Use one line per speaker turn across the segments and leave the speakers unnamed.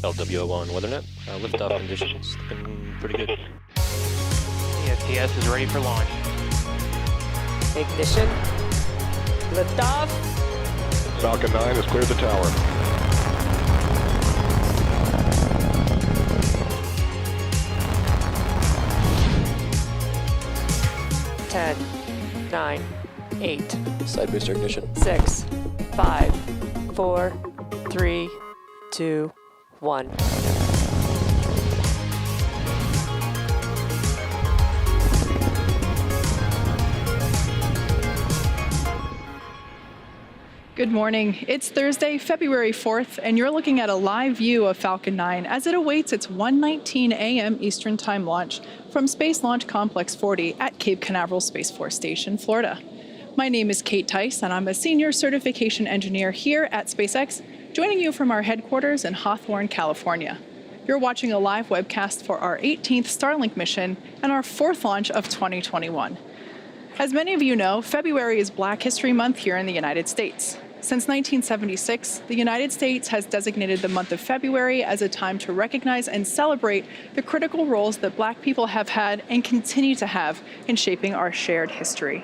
LWO1 WeatherNet. Liftoff conditions looking pretty good.
ESPS is ready for launch.
Ignition. Liftoff.
Falcon 9 has cleared the tower.
Ten, 9, 8,
Side booster ignition.
6, 5, 4, 3, 2, 1.
Good morning. It's Thursday, February 4th, and you're looking at a live view of Falcon 9 as it awaits its 1:19 a.m. Eastern Time launch from Space Launch Complex 40 at Cape Canaveral Space Force Station, Florida. My name is Kate Tice, and I'm a senior certification engineer here at SpaceX, joining you from our headquarters in Hawthorne, California. You're watching a live webcast for our 18th Starlink mission and our 4th launch of 2021. As many of you know, February is Black History Month here in the United States. Since 1976, the United States has designated the month of February as a time to recognize and celebrate the critical roles that Black people have had and continue to have in shaping our shared history.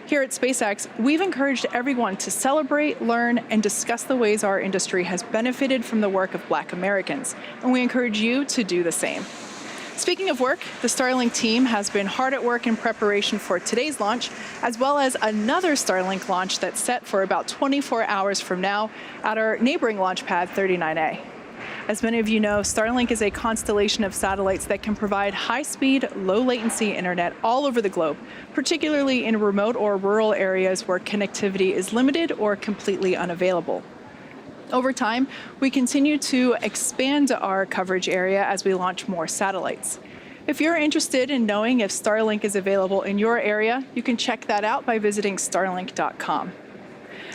Here at SpaceX, we've encouraged everyone to celebrate, learn, and discuss the ways our industry has benefited from the work of Black Americans, and we encourage you to do the same. Speaking of work, the Starlink team has been hard at work in preparation for today's launch, as well as another Starlink launch that's set for about 24 hours from now at our neighboring launch pad 39A. As many of you know, Starlink is a constellation of satellites that can provide high-speed, low-latency internet all over the globe, particularly in remote or rural areas where connectivity is limited or completely unavailable. Over time, we continue to expand our coverage area as we launch more satellites. If you're interested in knowing if Starlink is available in your area, you can check that out by visiting starlink.com.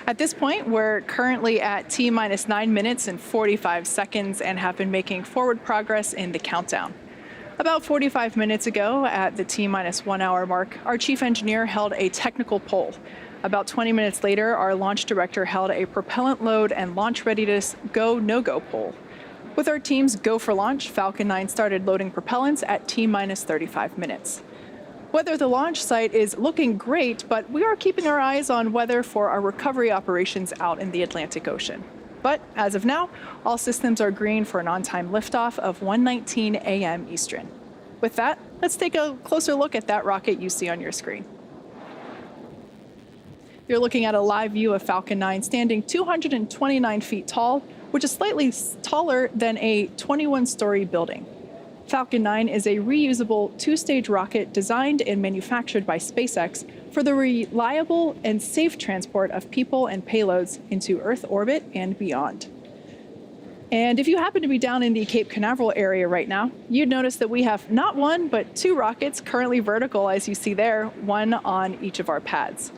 At this point, we're currently at T-minus 9 minutes and 45 seconds and have been making forward progress in the countdown. About 45 minutes ago, at the T-minus 1 hour mark, our chief engineer held a technical poll. About 20 minutes later, our launch director held a propellant load and launch readiness go, no-go poll. With our team's go for launch, Falcon 9 started loading propellants at T-minus 35 minutes. Weather at the launch site is looking great, but we are keeping our eyes on weather for our recovery operations out in the Atlantic Ocean. But as of now, all systems are green for an on-time liftoff of 1:19 a.m. Eastern. With that, let's take a closer look at that rocket you see on your screen. You're looking at a live view of Falcon 9 standing 229 feet tall, which is slightly taller than a 21-story building. Falcon 9 is a reusable two-stage rocket designed and manufactured by SpaceX for the reliable and safe transport of people and payloads into Earth orbit and beyond. And if you happen to be down in the Cape Canaveral area right now, you'd notice that we have not one, but 2 rockets currently vertical, as you see there, one on each of our pads.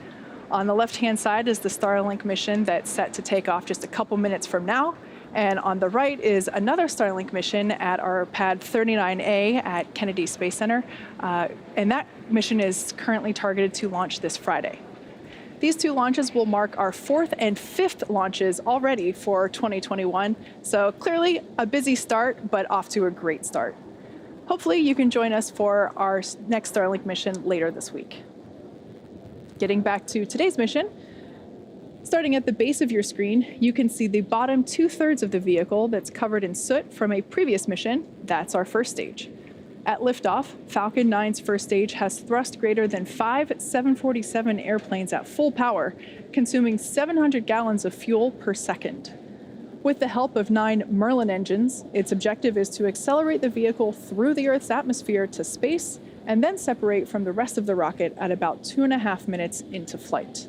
On the left-hand side is the Starlink mission that's set to take off just a couple minutes from now. And on the right is another Starlink mission at our pad 39A at Kennedy Space Center. And that mission is currently targeted to launch this Friday. These 2 launches will mark our 4th and 5th launches already for 2021. So clearly a busy start, but off to a great start. Hopefully you can join us for our next Starlink mission later this week. Getting back to today's mission, starting at the base of your screen, you can see the bottom 2/3 of the vehicle that's covered in soot from a previous mission. That's our first stage. At liftoff, Falcon 9's first stage has thrust greater than 5 747 airplanes at full power, consuming 700 gallons of fuel per second. With the help of 9 Merlin engines, its objective is to accelerate the vehicle through the Earth's atmosphere to space and then separate from the rest of the rocket at about 2.5 minutes into flight.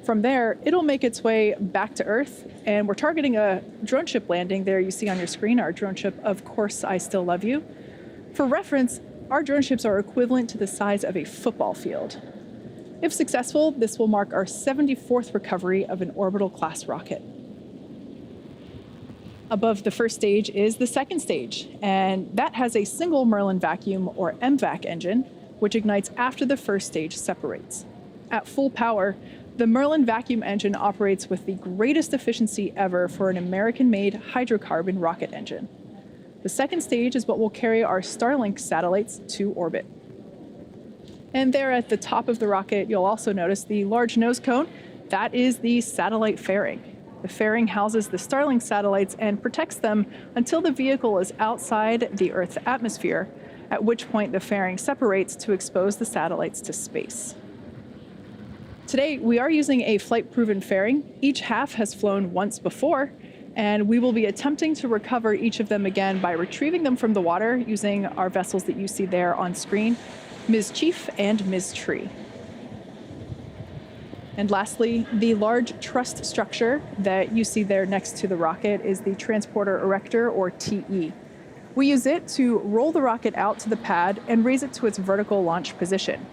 From there, it'll make its way back to Earth, and we're targeting a drone ship landing there you see on your screen, our drone ship, Of Course I Still Love You. For reference, our drone ships are equivalent to the size of a football field. If successful, this will mark our 74th recovery of an orbital class rocket. Above the first stage is the second stage, and that has a single Merlin vacuum or MVAC engine, which ignites after the first stage separates. At full power, the Merlin vacuum engine operates with the greatest efficiency ever for an American-made hydrocarbon rocket engine. The second stage is what will carry our Starlink satellites to orbit. And there at the top of the rocket, you'll also notice the large nose cone. That is the satellite fairing. The fairing houses the Starlink satellites and protects them until the vehicle is outside the Earth's atmosphere, at which point the fairing separates to expose the satellites to space. Today, we are using a flight-proven fairing. Each half has flown once before, and we will be attempting to recover each of them again by retrieving them from the water using our vessels that you see there on screen, Ms. Chief and Ms. Tree. And lastly, the large truss structure that you see there next to the rocket is the Transporter Erector, or TE. We use it to roll the rocket out to the pad and raise it to its vertical launch position.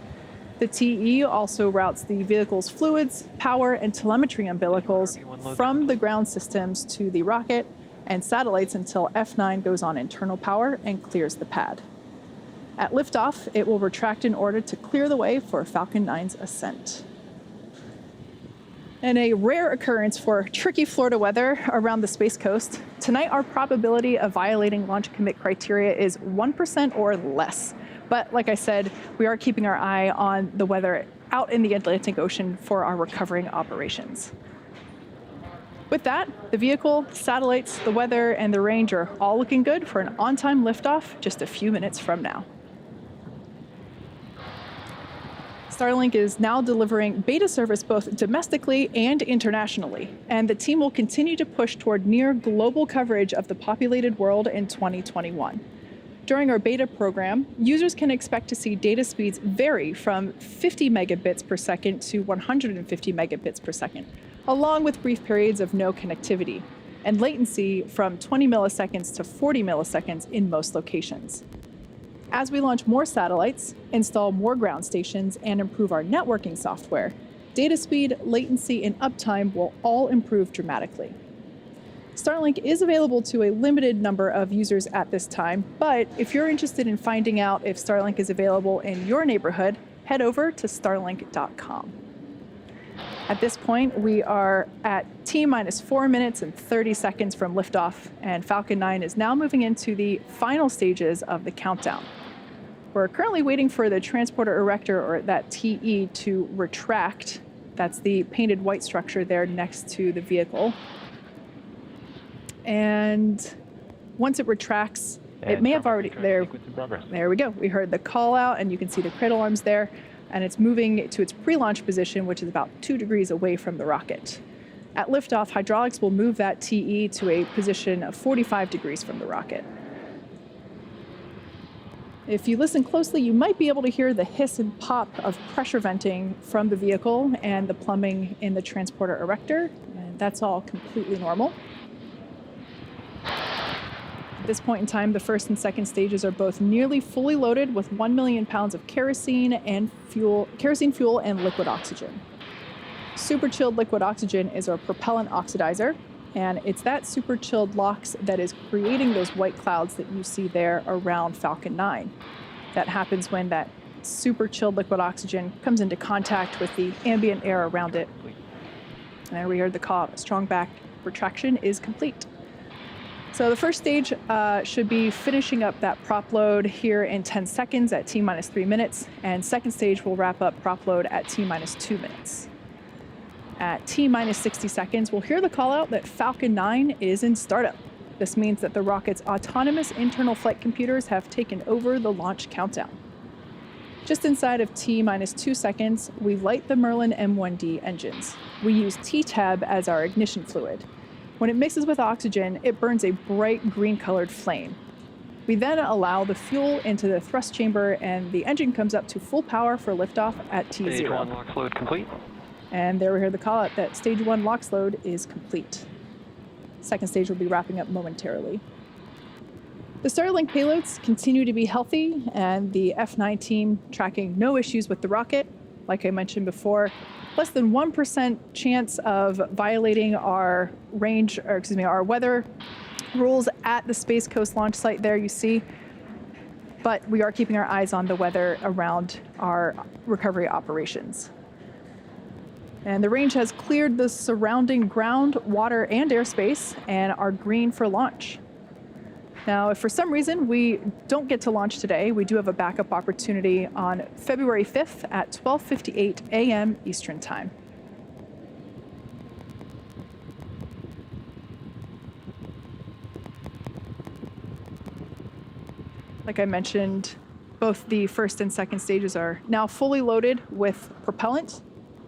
The TE also routes the vehicle's fluids, power, and telemetry umbilicals from the ground systems to the rocket and satellites until F9 goes on internal power and clears the pad. At liftoff, it will retract in order to clear the way for Falcon 9's ascent. In a rare occurrence for tricky Florida weather around the Space Coast, tonight our probability of violating launch commit criteria is 1% or less. But like I said, we are keeping our eye on the weather out in the Atlantic Ocean for our recovering operations. With that, the vehicle, satellites, the weather, and the range are all looking good for an on-time liftoff just a few minutes from now. Starlink is now delivering beta service both domestically and internationally, and the team will continue to push toward near global coverage of the populated world in 2021. During our beta program, users can expect to see data speeds vary from 50 megabits per second to 150 megabits per second, along with brief periods of no connectivity, and latency from 20 milliseconds to 40 milliseconds in most locations. As we launch more satellites, install more ground stations, and improve our networking software, data speed, latency, and uptime will all improve dramatically. Starlink is available to a limited number of users at this time, but if you're interested in finding out if Starlink is available in your neighborhood, head over to starlink.com. At this point, we are at T-minus 4 minutes and 30 seconds from liftoff, and Falcon 9 is now moving into the final stages of the countdown. We're currently waiting for the Transporter Erector, or that TE, to retract. That's the painted white structure there next to the vehicle. And once it retracts, it may have already, there we go. We heard the call out, and you can see the cradle arms there, and it's moving to its pre-launch position, which is about 2 degrees away from the rocket. At liftoff, hydraulics will move that TE to a position of 45 degrees from the rocket. If you listen closely, you might be able to hear the hiss and pop of pressure venting from the vehicle and the plumbing in the Transporter Erector, and that's all completely normal. At this point in time, the first and second stages are both nearly fully loaded with 1 million pounds of kerosene fuel and liquid oxygen. Super chilled liquid oxygen is our propellant oxidizer, and it's that super chilled LOX that is creating those white clouds that you see there around Falcon 9. That happens when that super chilled liquid oxygen comes into contact with the ambient air around it. And there we heard the call, strong back retraction is complete. So the first stage should be finishing up that prop load here in 10 seconds at T-minus 3 minutes, and second stage will wrap up prop load at T-minus 2 minutes. At T-minus 60 seconds, we'll hear the call out that Falcon 9 is in startup. This means that the rocket's autonomous internal flight computers have taken over the launch countdown. Just inside of T-minus 2 seconds, we light the Merlin M1D engines. We use T-Tab as our ignition fluid. When it mixes with oxygen, it burns a bright green-colored flame. We then allow the fuel into the thrust chamber, and the engine comes up to full power for liftoff at T0.
Stage 1 LOX load complete.
And there we hear the call out that stage 1 LOX load is complete. Second stage will be wrapping up momentarily. The Starlink payloads continue to be healthy, and the F9 team tracking no issues with the rocket. Like I mentioned before, less than 1% chance of violating our our weather rules at the Space Coast launch site there you see. But we are keeping our eyes on the weather around our recovery operations. And the range has cleared the surrounding ground, water, and airspace and are green for launch. Now, if for some reason we don't get to launch today, we do have a backup opportunity on February 5th at 12:58 a.m. Eastern Time. Like I mentioned, both the first and second stages are now fully loaded with propellant.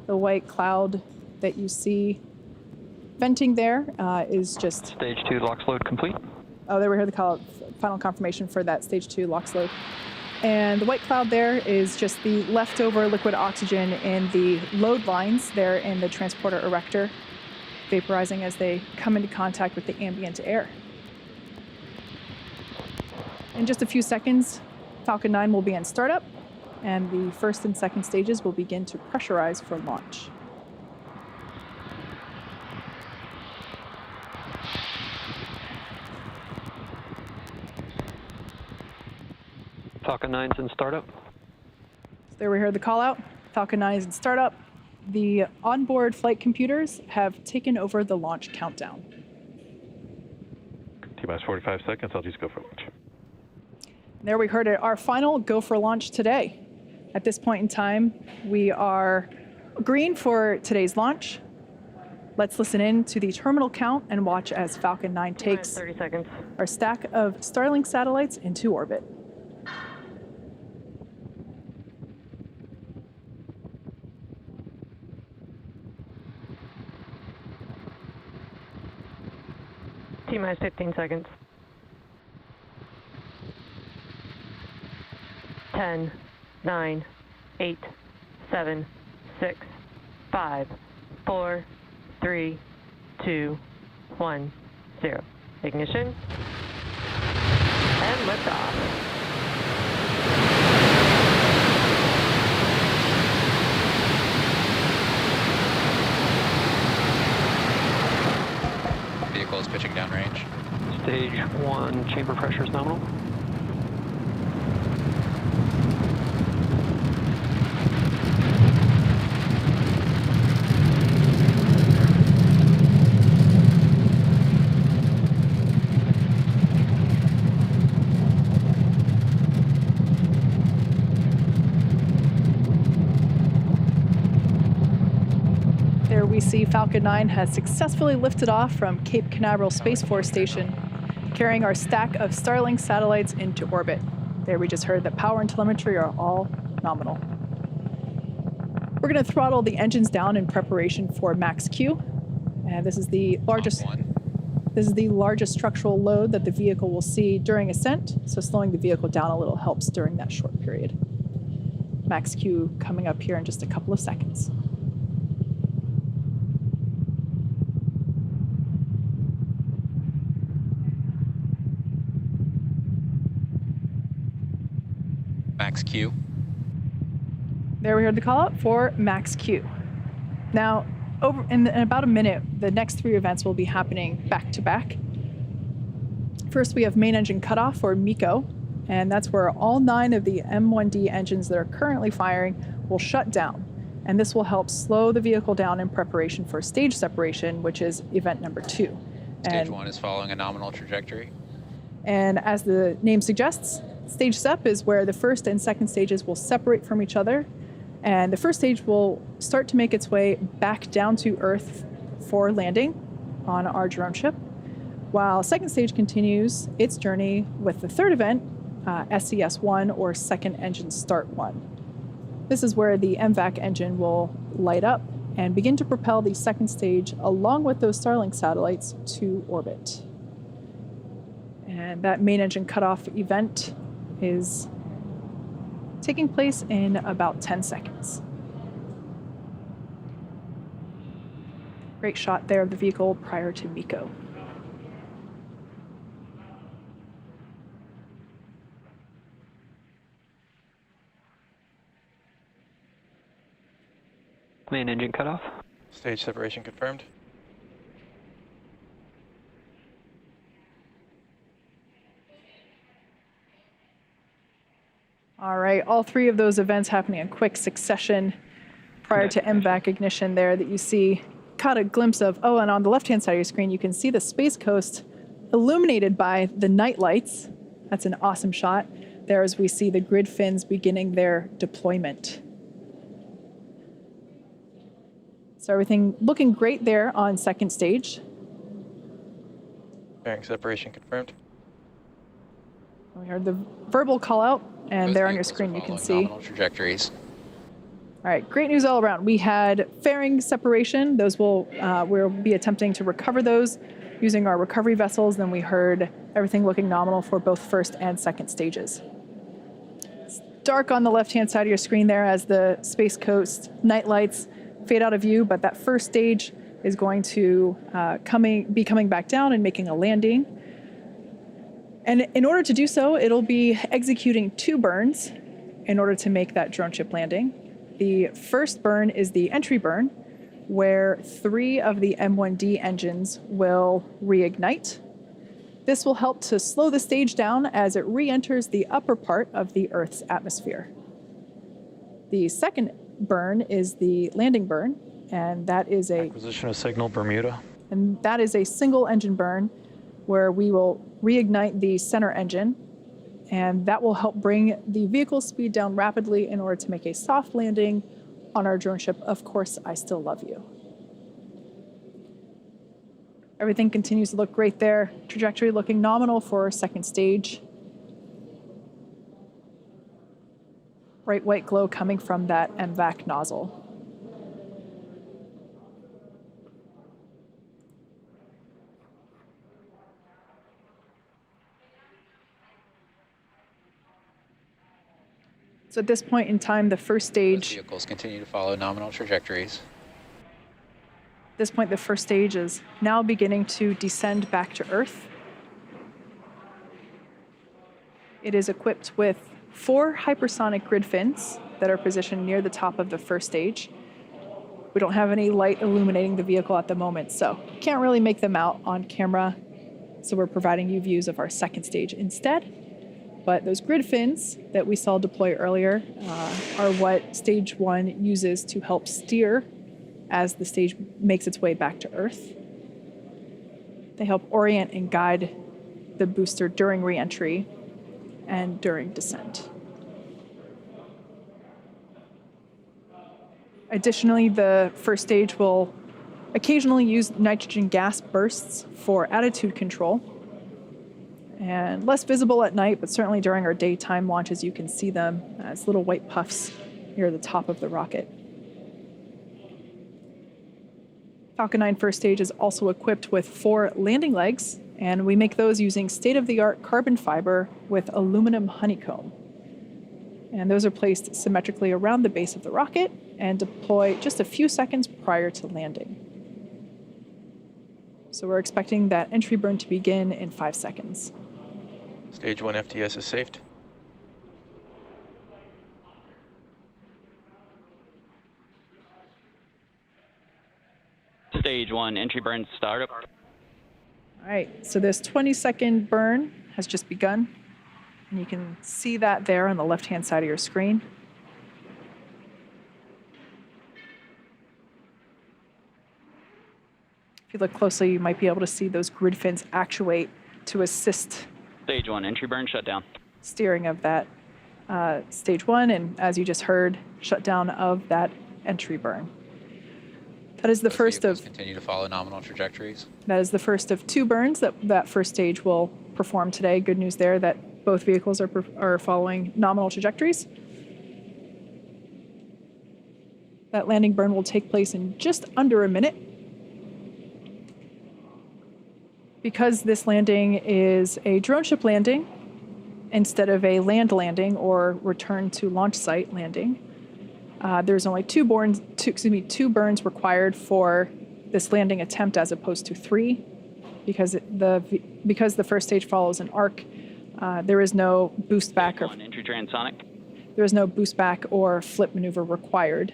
The white cloud that you see venting there is just...
Stage 2 LOX load complete.
Oh, there we heard the final confirmation for that stage 2 LOX load. And the white cloud there is just the leftover liquid oxygen in the load lines there in the transporter erector, vaporizing as they come into contact with the ambient air. In just a few seconds, Falcon 9 will be in startup, and the first and second stages will begin to pressurize for launch.
Falcon 9's in startup.
So there we heard the call out. Falcon 9 is in startup. The onboard flight computers have taken over the launch countdown.
T-minus 45 seconds. I'll just go for launch.
There we heard it, our final go for launch today. At this point in time, we are green for today's launch. Let's listen in to the terminal count and watch as Falcon 9 takes
30 seconds.
our stack of Starlink satellites into orbit.
T-minus 15 seconds. 10, 9, 8, 7, 6, 5, 4, 3, 2, 1, 0. Ignition. And liftoff.
Vehicle is pitching downrange.
Stage 1 chamber pressure is nominal.
There we see Falcon 9 has successfully lifted off from Cape Canaveral Space Force Station, carrying our stack of Starlink satellites into orbit. There we just heard that power and telemetry are all nominal. We're going to throttle the engines down in preparation for max Q. And this is the largest structural load that the vehicle will see during ascent, so slowing the vehicle down a little helps during that short period. Max Q coming up here in just a couple of seconds.
Max Q.
There we heard the call out for max Q. Now, in about a minute, the next three events will be happening back to back. First, we have main engine cutoff, or MECO, and that's where all 9 of the M1D engines that are currently firing will shut down. And this will help slow the vehicle down in preparation for stage separation, which is event number 2.
Stage 1 is following a nominal trajectory.
And as the name suggests, stage sep is where the first and second stages will separate from each other. And the first stage will start to make its way back down to Earth for landing on our drone ship, while second stage continues its journey with the third event, SES-1, or second engine start 1. This is where the MVAC engine will light up and begin to propel the second stage along with those Starlink satellites to orbit. And that main engine cutoff event is taking place in about 10 seconds. Great shot there of the vehicle prior to MECO.
Main engine cutoff.
Stage separation confirmed.
All right, all 3 of those events happening in quick succession prior to MVAC ignition there that you see. Caught a glimpse of, and on the left-hand side of your screen, you can see the Space Coast illuminated by the night lights. That's an awesome shot there as we see the grid fins beginning their deployment. So everything looking great there on second stage.
Bearing separation confirmed.
We heard the verbal call out, and
Both
there on your
vehicles are
screen you can
following
see.
nominal trajectories.
All right, great news all around. We had fairing separation. Those we'll be attempting to recover those using our recovery vessels. Then we heard everything looking nominal for both first and second stages. It's dark on the left-hand side of your screen there as the Space Coast night lights fade out of view, but that first stage is going to be coming back down and making a landing. And in order to do so, it'll be executing 2 burns in order to make that drone ship landing. The first burn is the entry burn, where 3 of the M1D engines will reignite. This will help to slow the stage down as it re-enters the upper part of the Earth's atmosphere. The second burn is the landing burn, and that is
Acquisition of signal, Bermuda.
a single engine burn where we will reignite the center engine, and that will help bring the vehicle speed down rapidly in order to make a soft landing on our drone ship. Of course, I still love you. Everything continues to look great there. Trajectory looking nominal for second stage. Bright white glow coming from that MVAC nozzle. So at this point in time, the first
Both
stage,
vehicles continue to follow nominal trajectories.
at this point, the first stage is now beginning to descend back to Earth. It is equipped with 4 hypersonic grid fins that are positioned near the top of the first stage. We don't have any light illuminating the vehicle at the moment, so can't really make them out on camera. So we're providing you views of our second stage instead. But those grid fins that we saw deploy earlier are what stage 1 uses to help steer as the stage makes its way back to Earth. They help orient and guide the booster during re-entry and during descent. Additionally, the first stage will occasionally use nitrogen gas bursts for attitude control. And less visible at night, but certainly during our daytime launches, you can see them as little white puffs near the top of the rocket. Falcon 9 first stage is also equipped with 4 landing legs, and we make those using state-of-the-art carbon fiber with aluminum honeycomb. And those are placed symmetrically around the base of the rocket and deploy just a few seconds prior to landing. So we're expecting that entry burn to begin in 5 seconds.
Stage 1 FTS is saved.
Stage 1 entry burn startup.
All right, so this 20-second burn has just begun, and you can see that there on the left-hand side of your screen. If you look closely, you might be able to see those grid fins actuate to assist
Stage 1 entry burn shutdown.
steering of that stage 1, and as you just heard, shutdown of that entry burn. That is the
Both
first
vehicles
of
continue to follow nominal trajectories.
2 burns that first stage will perform today. Good news there that both vehicles are following nominal trajectories. That landing burn will take place in just under a minute. Because this landing is a drone ship landing instead of a land landing or return to launch site landing, there's only 2 burns required for this landing attempt as opposed to 3, because the first stage follows an arc. There is no boost back or
Entry transonic.
there is no boost back or flip maneuver required.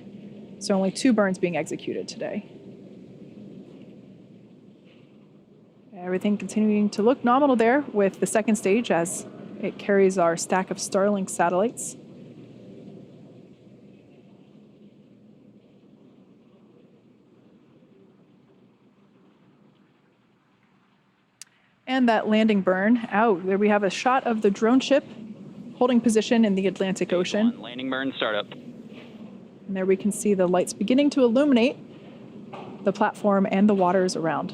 So only 2 burns being executed today. Everything continuing to look nominal there with the second stage as it carries our stack of Starlink satellites. and that landing burn out. There we have a shot of the drone ship holding position in the Atlantic Ocean.
Landing burn startup.
And there we can see the lights beginning to illuminate the platform and the waters around.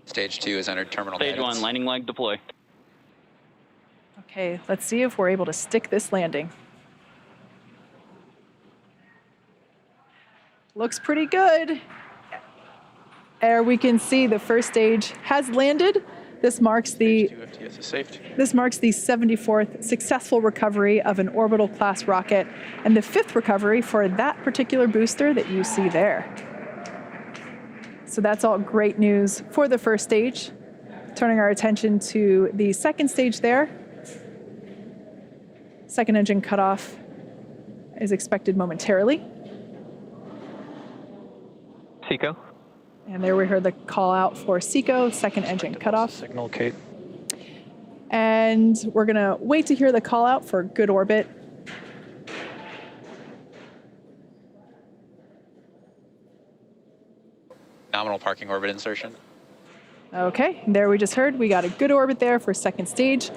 Stage 2 has entered terminal
Stage
guidance.
1, landing leg deploy.
Okay, let's see if we're able to stick this landing. Looks pretty good. There we can see the first stage has landed. This marks the
Stage 2 FTS is safe.
This marks the 74th successful recovery of an orbital class rocket and the 5th recovery for that particular booster that you see there. So that's all great news for the first stage. Turning our attention to the second stage there. Second engine cutoff is expected momentarily.
Seco.
And there we heard the call out for SECO, second engine cutoff.
Signal, Kate.
And we're gonna wait to hear the call out for good orbit.
Nominal parking orbit insertion.
Okay, there we just heard we got a good orbit there for second stage.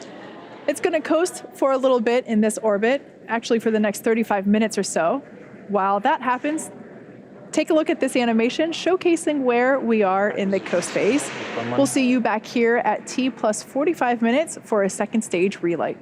It's gonna coast for a little bit in this orbit, actually for the next 35 minutes or so. While that happens, take a look at this animation showcasing where we are in the coast phase. We'll see you back here at T plus 45 minutes for a second stage relight.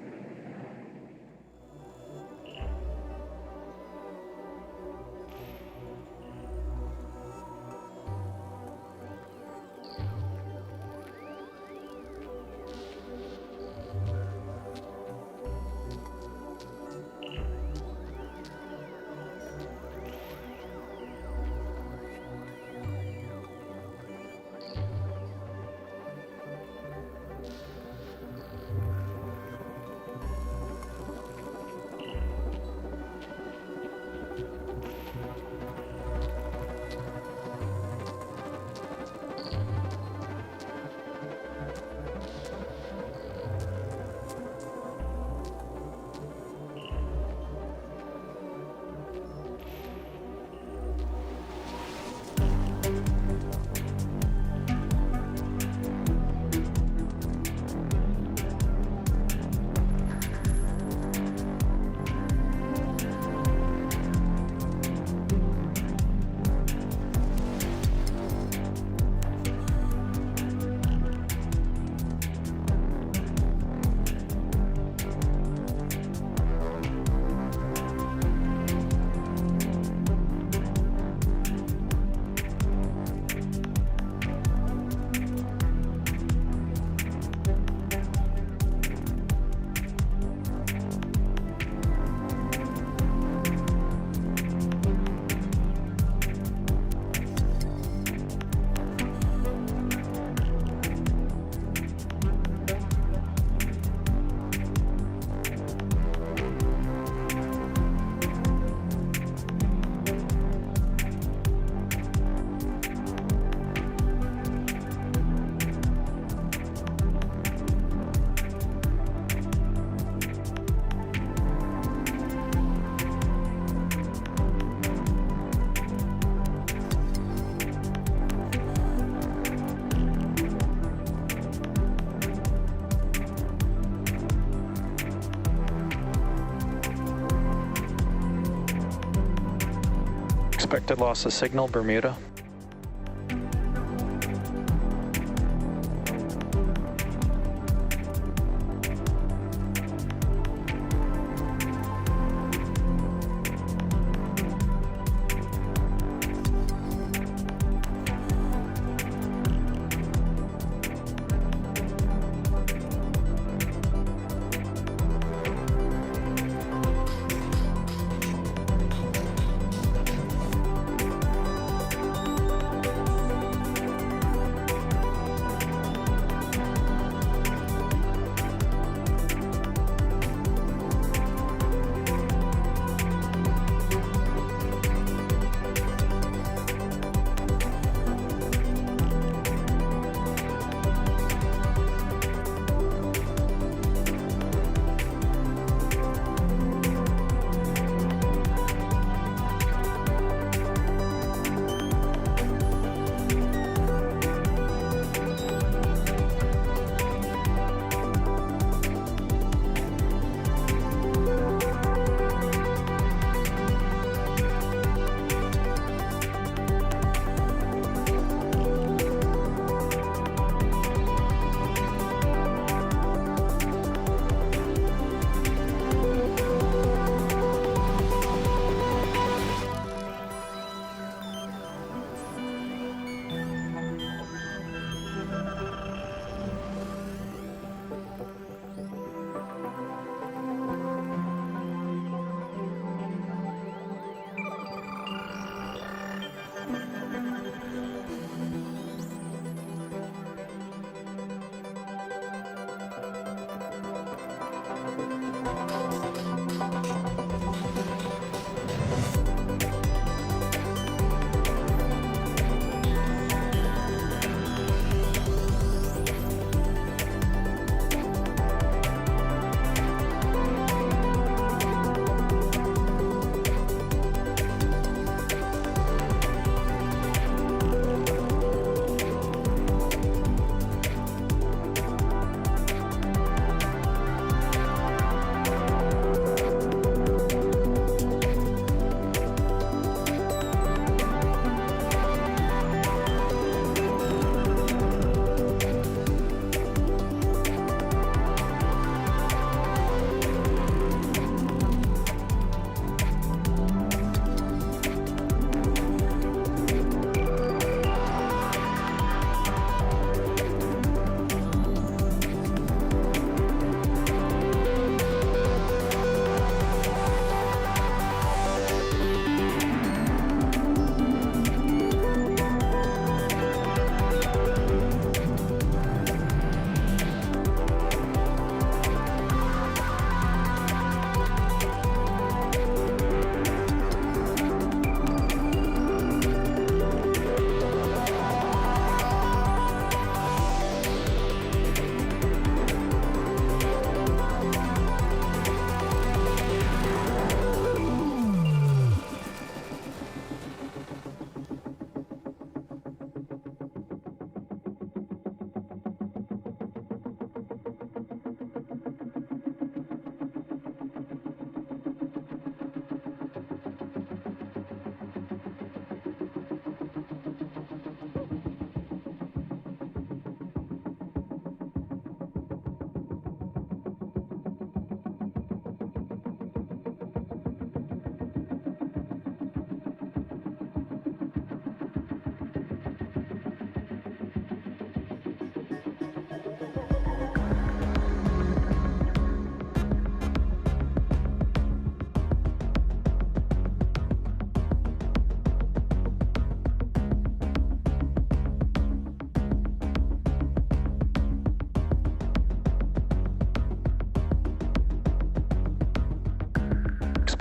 Expected loss of signal, Bermuda.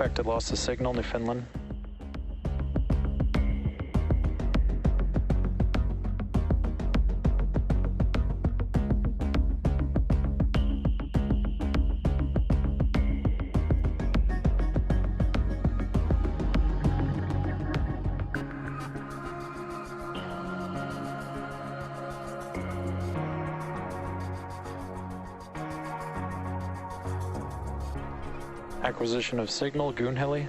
Expected loss of signal, Newfoundland. Acquisition of signal, Goonhilly.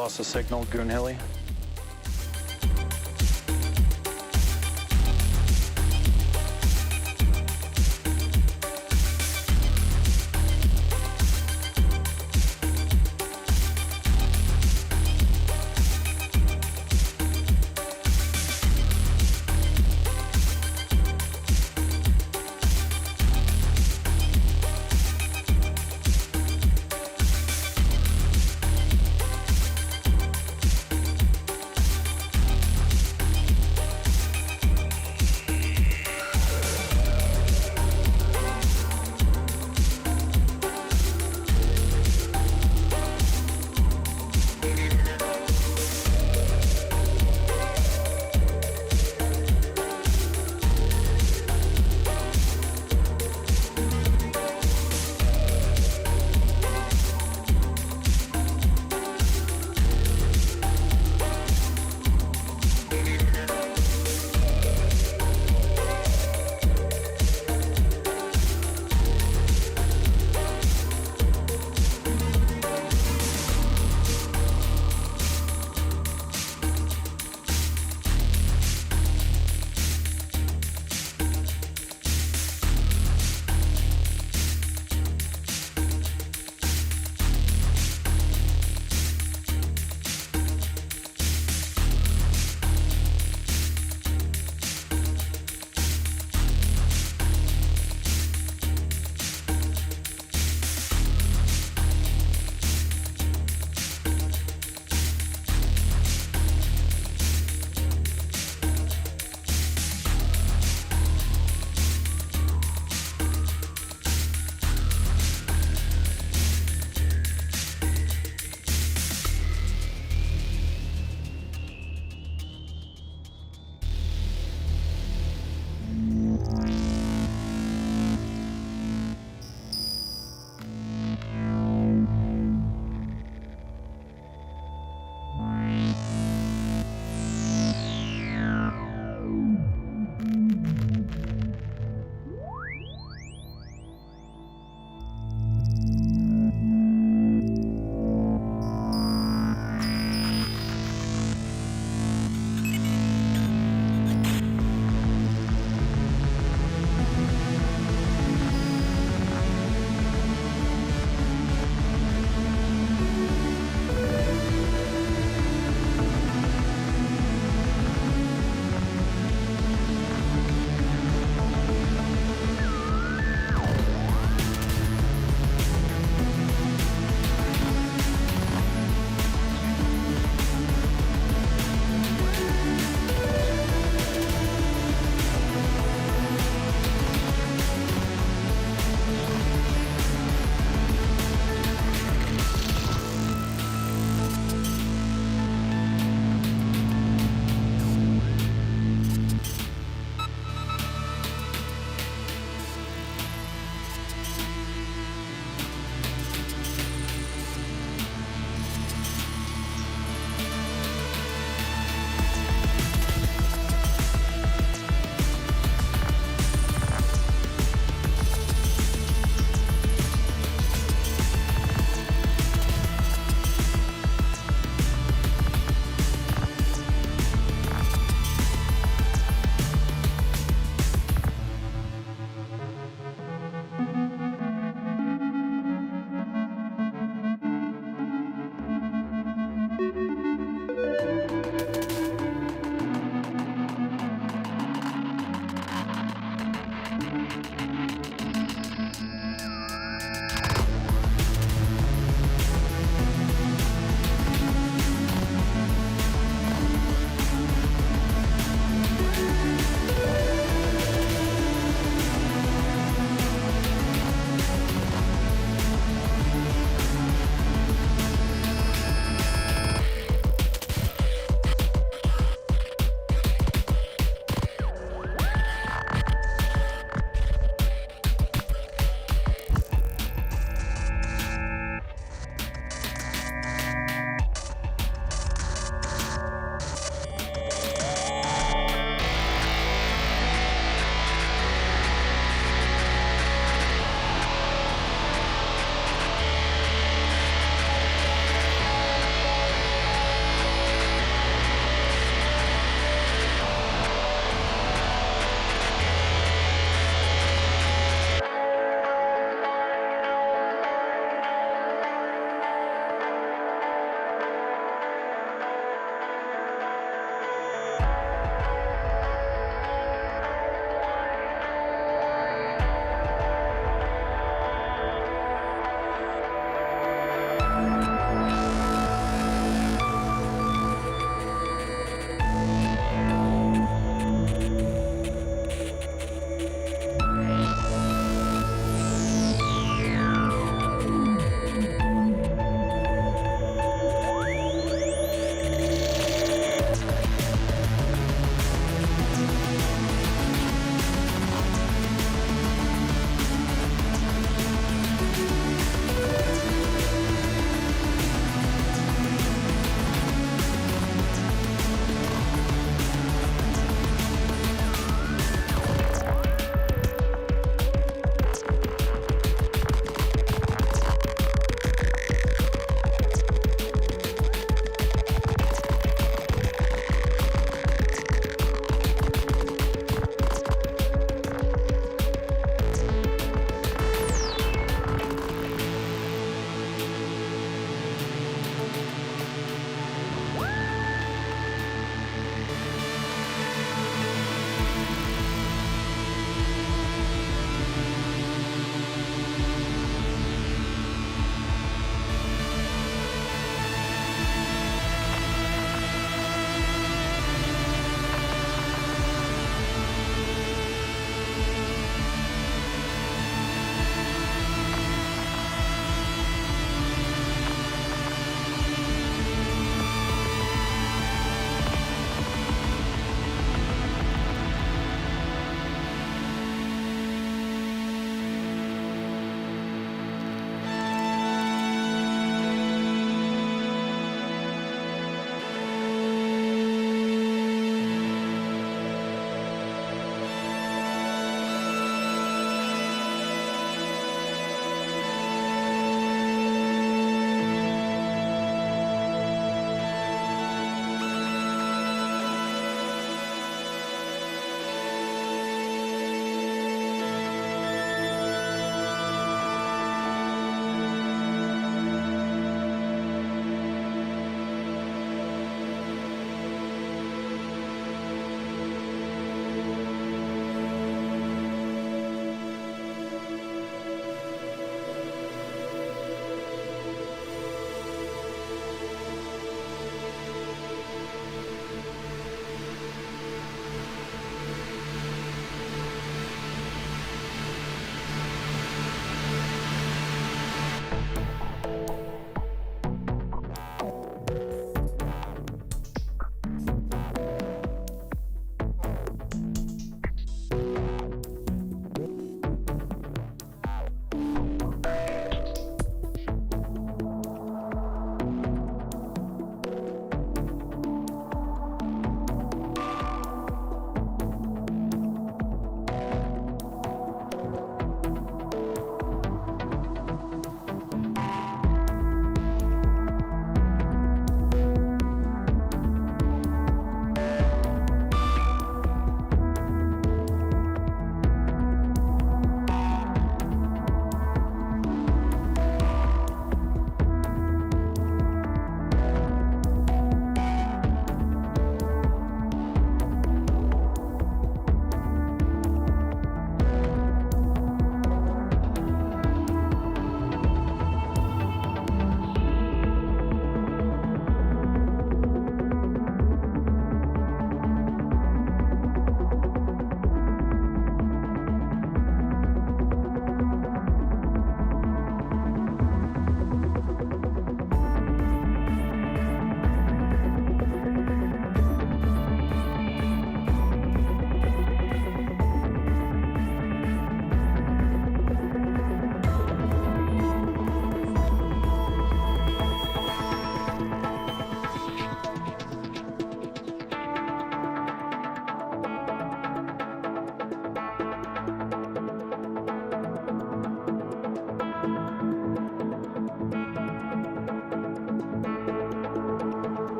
lost the signal, Goonhilly.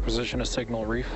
Acquisition of signal reef.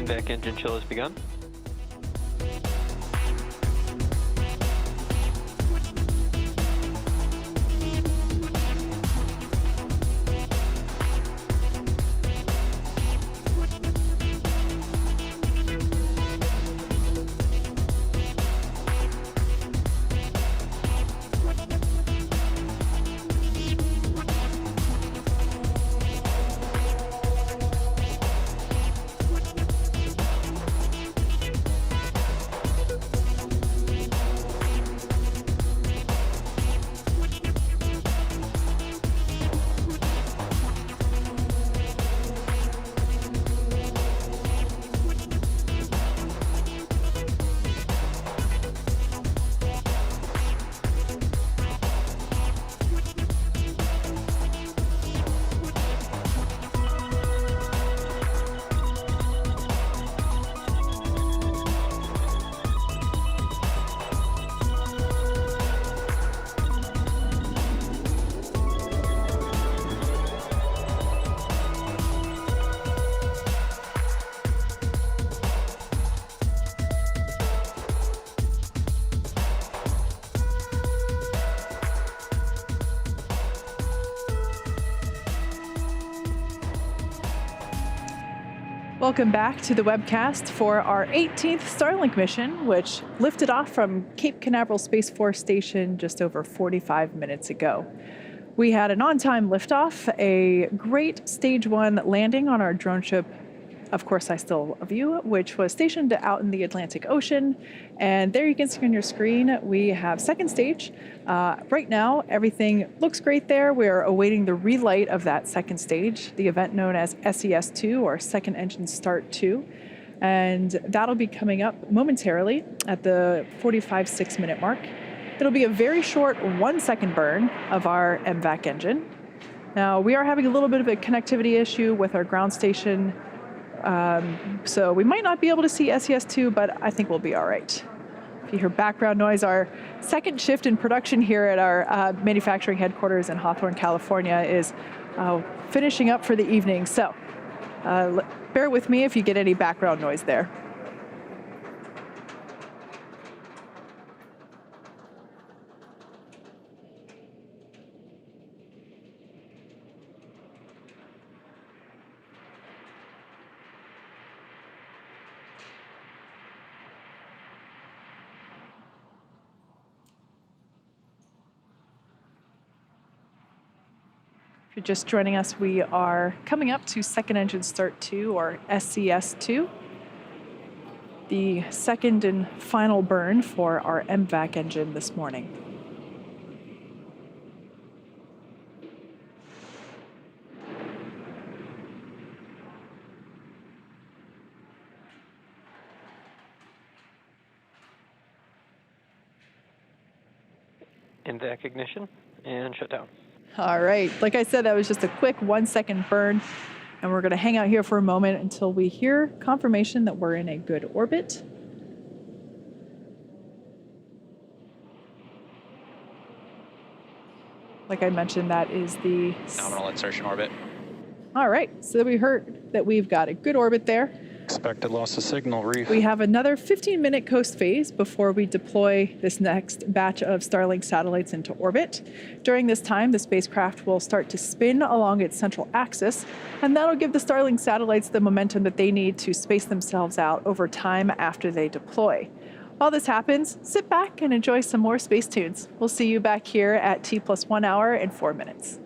Back engine chill has begun.
Welcome back to the webcast for our 18th Starlink mission, which lifted off from Cape Canaveral Space Force Station just over 45 minutes ago. We had an on-time liftoff, a great stage 1 landing on our drone ship, Of Course I Still Love You, which was stationed out in the Atlantic Ocean. And there you can see on your screen, we have second stage. Right now, everything looks great there. We're awaiting the relight of that second stage, the event known as SES2, or Second Engine Start 2. And that'll be coming up momentarily at the 45-6 minute mark. It'll be a very short 1-second burn of our MVAC engine. Now, we are having a little bit of a connectivity issue with our ground station, so we might not be able to see SES2, but I think we'll be all right. If you hear background noise, our second shift in production here at our manufacturing headquarters in Hawthorne, California is finishing up for the evening. So bear with me if you get any background noise there. If you're just joining us, we are coming up to Second Engine Start 2, or SES2, the second and final burn for our MVAC engine this morning.
MVAC ignition and shutdown.
All right, like I said, that was just a quick 1-second burn, and we're gonna hang out here for a moment until we hear confirmation that we're in a good orbit. Like I mentioned, that is the
Nominal insertion orbit.
All right, so we heard that we've got a good orbit there.
Expected loss of signal, reef.
We have another 15-minute coast phase before we deploy this next batch of Starlink satellites into orbit. During this time, the spacecraft will start to spin along its central axis, and that'll give the Starlink satellites the momentum that they need to space themselves out over time after they deploy. While this happens, sit back and enjoy some more space tunes. We'll see you back here at T+1 hour and 4 minutes.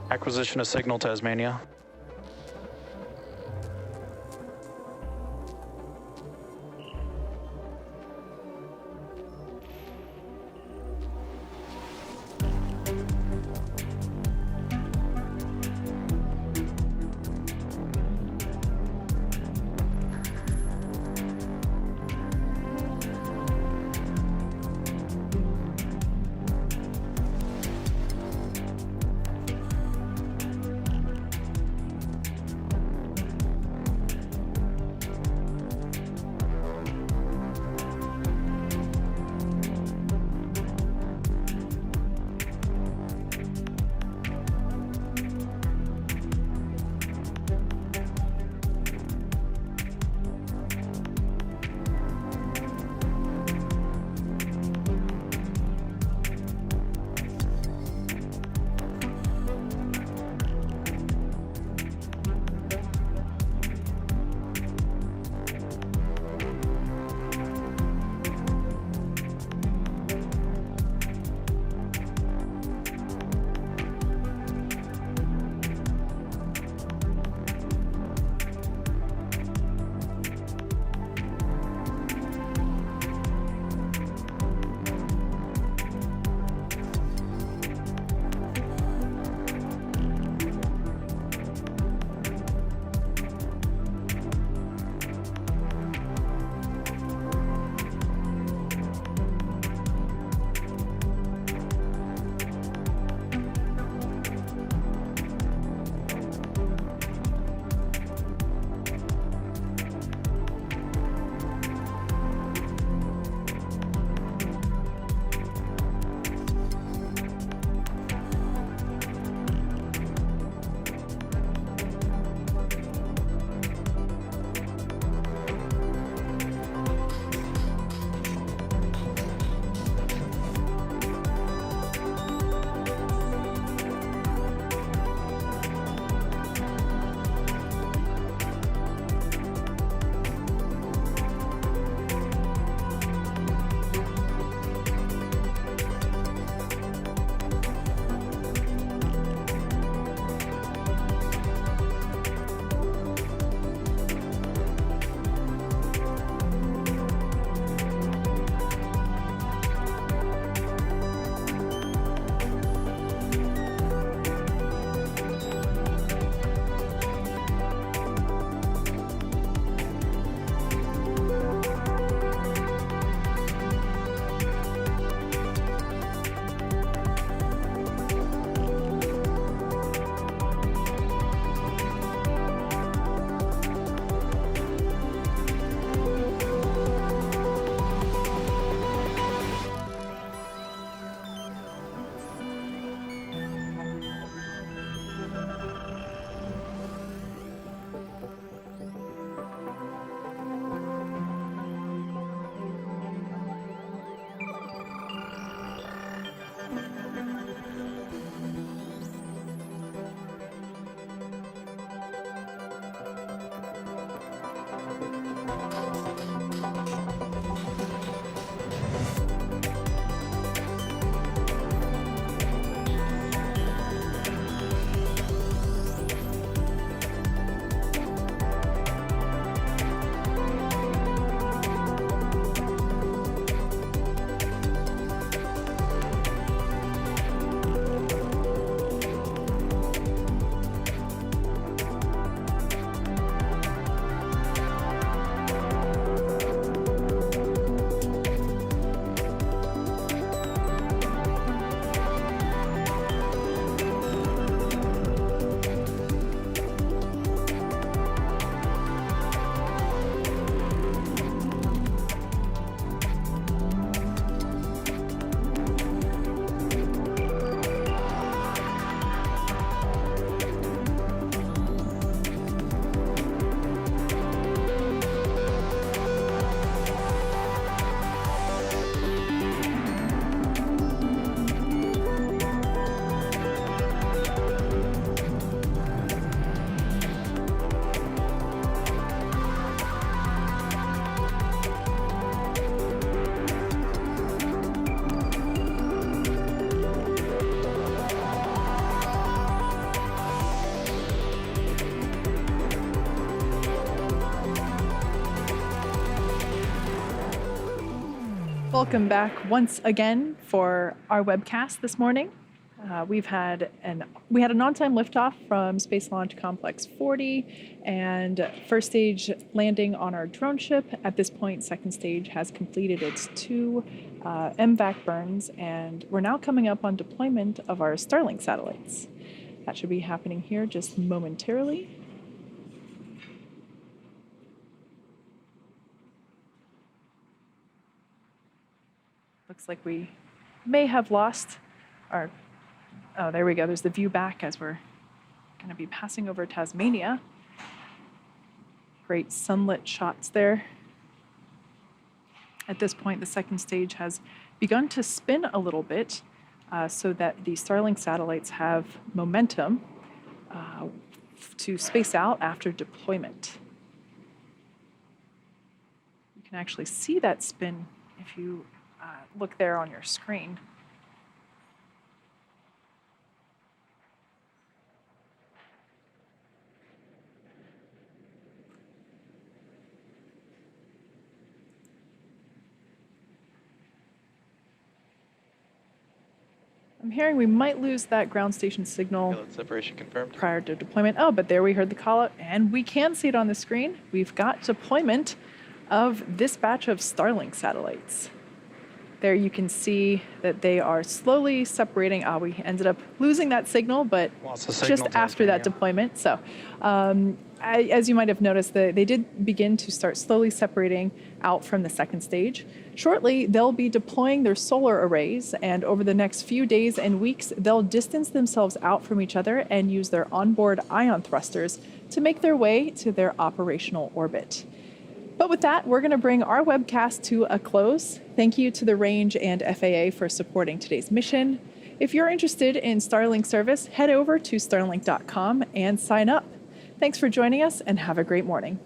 Acquisition of signal, Tasmania.
Welcome back once again for our webcast this morning. We had an on-time liftoff from Space Launch Complex 40 and first stage landing on our drone ship. At this point, second stage has completed its 2 MVAC burns, and we're now coming up on deployment of our Starlink satellites. That should be happening here just momentarily. Looks like we may have lost our, oh, there we go. There's the view back as we're going to be passing over Tasmania. Great sunlit shots there. At this point, the second stage has begun to spin a little bit so that the Starlink satellites have momentum to space out after deployment. You can actually see that spin if you look there on your screen. I'm hearing we might lose that ground station signal
Payload separation confirmed.
prior to deployment. Oh, but there we heard the call out, and we can see it on the screen. We've got deployment of this batch of Starlink satellites. There you can see that they are slowly separating. We ended up losing that signal, but just after that deployment. So as you might have noticed, they did begin to start slowly separating out from the second stage. Shortly, they'll be deploying their solar arrays, and over the next few days and weeks, they'll distance themselves out from each other and use their onboard ion thrusters to make their way to their operational orbit. But with that, we're going to bring our webcast to a close. Thank you to the Range and FAA for supporting today's mission. If you're interested in Starlink service, head over to starlink.com and sign up. Thanks for joining us, and have a great morning.